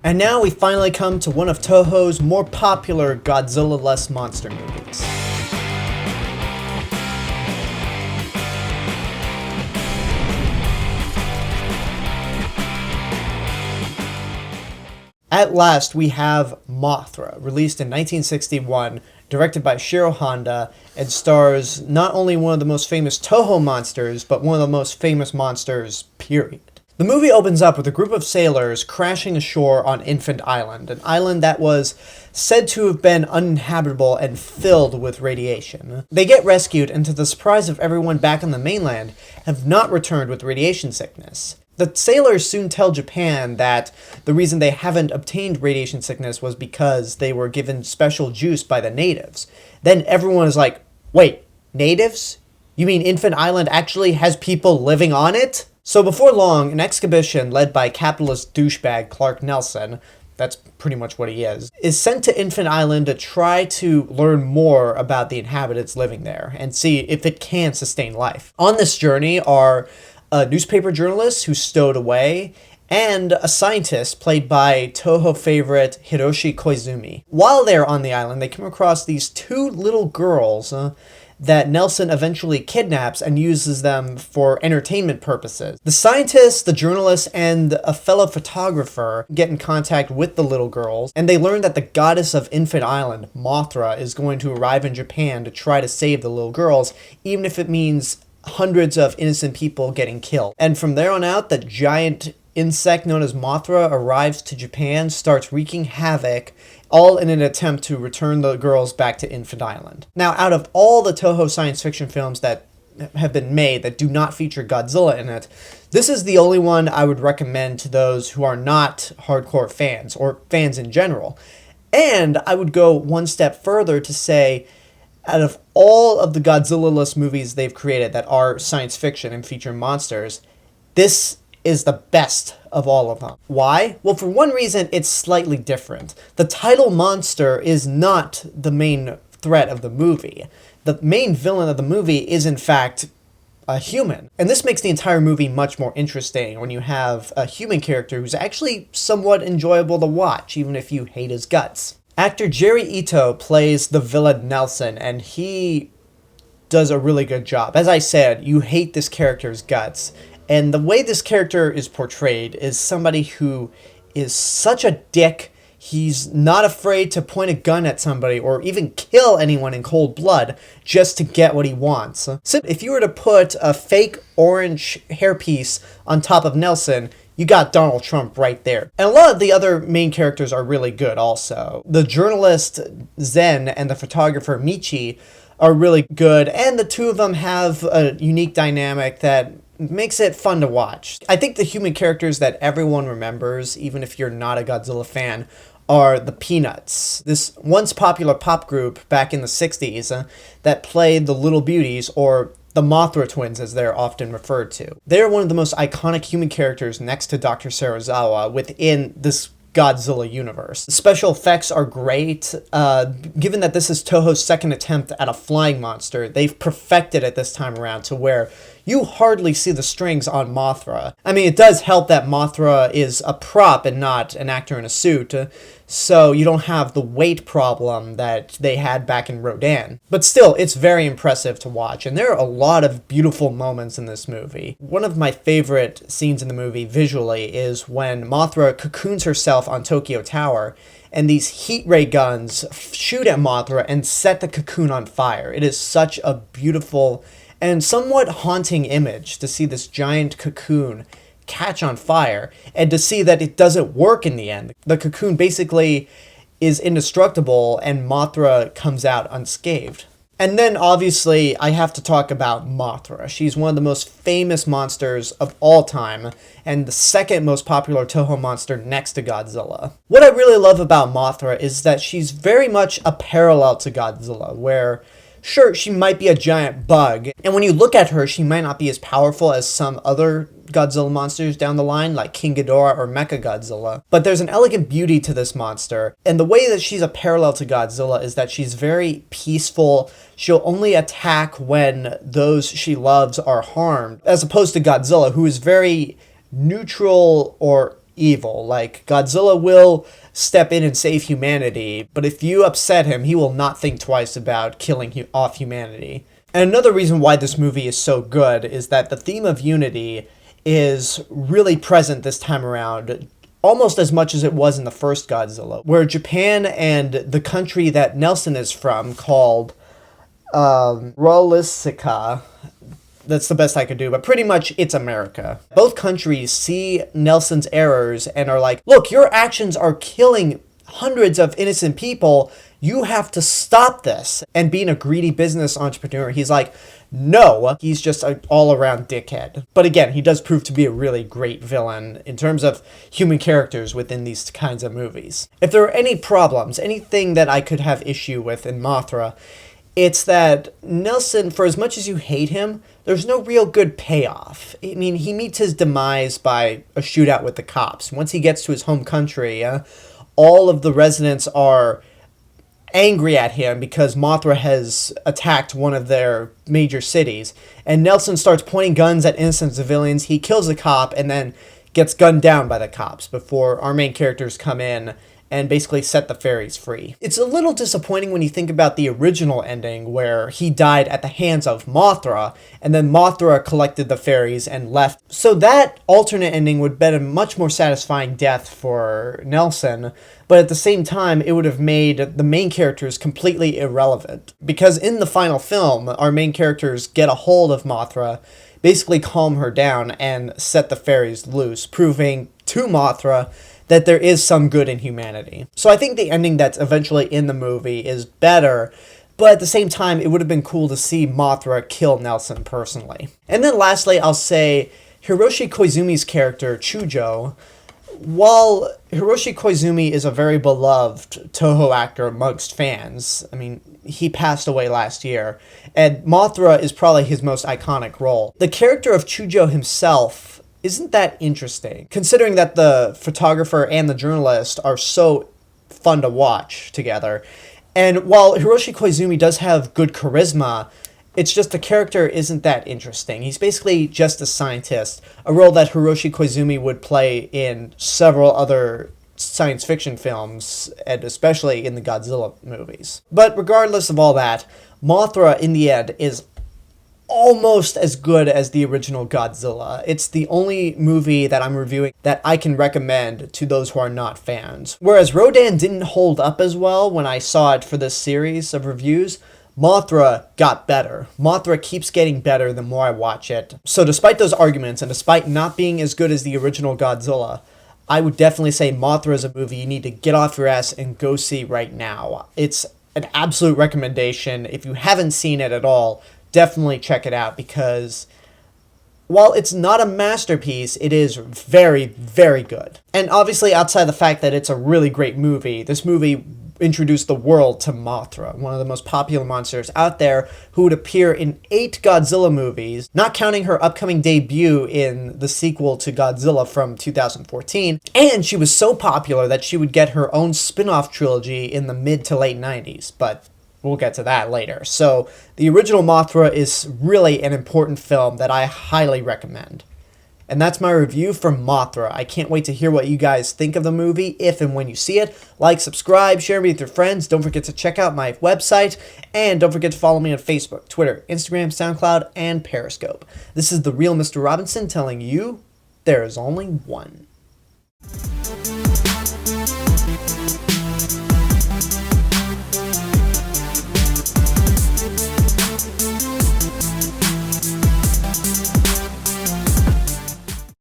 And now we finally come to one of Toho's more popular Godzilla-less monster movies. At last, we have Mothra, released in 1961, directed by Shiro Honda, and stars not only one of the most famous Toho monsters, but one of the most famous monsters, period. The movie opens up with a group of sailors crashing ashore on Infant Island, an island that was said to have been uninhabitable and filled with radiation. They get rescued, and to the surprise of everyone back on the mainland, have not returned with radiation sickness. The sailors soon tell Japan that the reason they haven't obtained radiation sickness was because they were given special juice by the natives. Then everyone is like, wait, natives? You mean Infant Island actually has people living on it? So before long, an expedition led by capitalist douchebag Clark Nelson, that's pretty much what he is sent to Infant Island to try to learn more about the inhabitants living there and see if it can sustain life. On this journey are a newspaper journalist who's stowed away, and a scientist played by Toho favorite Hiroshi Koizumi. While they're on the island, they come across these two little girls that Nelson eventually kidnaps and uses them for entertainment purposes. The scientist, the journalist, and a fellow photographer get in contact with the little girls, and they learn that the goddess of Infant Island, Mothra, is going to arrive in Japan to try to save the little girls, even if it means hundreds of innocent people getting killed. And from there on out, the giant insect known as Mothra arrives to Japan, starts wreaking havoc, all in an attempt to return the girls back to Infant Island. Now, out of all the Toho science fiction films that have been made that do not feature Godzilla in it, this is the only one I would recommend to those who are not hardcore fans, or fans in general. And I would go one step further to say, out of all of the Godzilla-less movies they've created that are science fiction and feature monsters, this is the best of all of them. Why? Well, for one reason, it's slightly different. The title monster is not the main threat of the movie. The main villain of the movie is, in fact, a human. And this makes the entire movie much more interesting when you have a human character who's actually somewhat enjoyable to watch, even if you hate his guts. Actor Jerry Ito plays the villain Nelson, and he does a really good job. As I said, you hate this character's guts, and the way this character is portrayed is somebody who is such a dick. He's not afraid to point a gun at somebody or even kill anyone in cold blood just to get what he wants. So if you were to put a fake orange hairpiece on top of Nelson, you got Donald Trump right there. And a lot of the other main characters are really good also. The journalist Zen and the photographer Michi are really good, and the two of them have a unique dynamic that makes it fun to watch. I think the human characters that everyone remembers, even if you're not a Godzilla fan, are the Peanuts, this once popular pop group back in the 60s that played the Little Beauties, or the Mothra twins as they're often referred to. They're one of the most iconic human characters next to Dr. Serizawa within this Godzilla universe. The special effects are great. Given that this is Toho's second attempt at a flying monster, they've perfected it this time around to where you hardly see the strings on Mothra. I mean, it does help that Mothra is a prop and not an actor in a suit, so you don't have the weight problem that they had back in Rodan. But still, it's very impressive to watch, and there are a lot of beautiful moments in this movie. One of my favorite scenes in the movie visually is when Mothra cocoons herself on Tokyo Tower, and these heat ray guns shoot at Mothra and set the cocoon on fire. It is such a beautiful and somewhat haunting image to see this giant cocoon catch on fire, and to see that it doesn't work in the end. The cocoon basically is indestructible, and Mothra comes out unscathed. And then, obviously, I have to talk about Mothra. She's one of the most famous monsters of all time, and the second most popular Toho monster next to Godzilla. What I really love about Mothra is that she's very much a parallel to Godzilla, where sure, she might be a giant bug, and when you look at her, she might not be as powerful as some other Godzilla monsters down the line, like King Ghidorah or Mechagodzilla. But there's an elegant beauty to this monster, and the way that she's a parallel to Godzilla is that she's very peaceful. She'll only attack when those she loves are harmed, as opposed to Godzilla, who is very neutral or evil. Like, Godzilla will step in and save humanity, but if you upset him, he will not think twice about killing off humanity. And another reason why this movie is so good is that the theme of unity is really present this time around, almost as much as it was in the first Godzilla, where Japan and the country that Nelson is from, called Rolisica, that's the best I could do, but pretty much it's America. Both countries see Nelson's errors and are like, look, your actions are killing hundreds of innocent people. You have to stop this. And being a greedy business entrepreneur, he's like, no, he's just an all-around dickhead. But again, he does prove to be a really great villain in terms of human characters within these kinds of movies. If there are any problems, anything that I could have issue with in Mothra, it's that Nelson, for as much as you hate him, there's no real good payoff. I mean, he meets his demise by a shootout with the cops. Once he gets to his home country, all of the residents are angry at him because Mothra has attacked one of their major cities. And Nelson starts pointing guns at innocent civilians. He kills a cop and then gets gunned down by the cops before our main characters come in and basically set the fairies free. It's a little disappointing when you think about the original ending where he died at the hands of Mothra, and then Mothra collected the fairies and left. So that alternate ending would have been a much more satisfying death for Nelson, but at the same time, it would have made the main characters completely irrelevant. Because in the final film, our main characters get a hold of Mothra, basically calm her down, and set the fairies loose, proving to Mothra that there is some good in humanity. So I think the ending that's eventually in the movie is better, but at the same time, it would have been cool to see Mothra kill Nelson personally. And then lastly, I'll say Hiroshi Koizumi's character, Chujo. While Hiroshi Koizumi is a very beloved Toho actor amongst fans, I mean, he passed away last year, and Mothra is probably his most iconic role. The character of Chujo himself isn't that interesting, considering that the photographer and the journalist are so fun to watch together. And while Hiroshi Koizumi does have good charisma, it's just the character isn't that interesting. He's basically just a scientist, a role that Hiroshi Koizumi would play in several other science fiction films, and especially in the Godzilla movies. But regardless of all that, Mothra, in the end, is almost as good as the original Godzilla. It's the only movie that I'm reviewing that I can recommend to those who are not fans. Whereas Rodan didn't hold up as well when I saw it for this series of reviews, Mothra got better. Mothra keeps getting better the more I watch it. So despite those arguments, and despite not being as good as the original Godzilla, I would definitely say Mothra is a movie you need to get off your ass and go see right now. It's an absolute recommendation. If you haven't seen it at all, definitely check it out, because while it's not a masterpiece, it is very, very good. And obviously, outside the fact that it's a really great movie, this movie introduced the world to Mothra, one of the most popular monsters out there, who would appear in 8 Godzilla movies, not counting her upcoming debut in the sequel to Godzilla from 2014. And she was so popular that she would get her own spin-off trilogy in the mid to late 90s, but we'll get to that later. So the original Mothra is really an important film that I highly recommend. And that's my review for Mothra. I can't wait to hear what you guys think of the movie, if and when you see it. Like, subscribe, share me with your friends. Don't forget to check out my website. And don't forget to follow me on Facebook, Twitter, Instagram, SoundCloud, and Periscope. This is The Real Mr. Robinson telling you there is only one.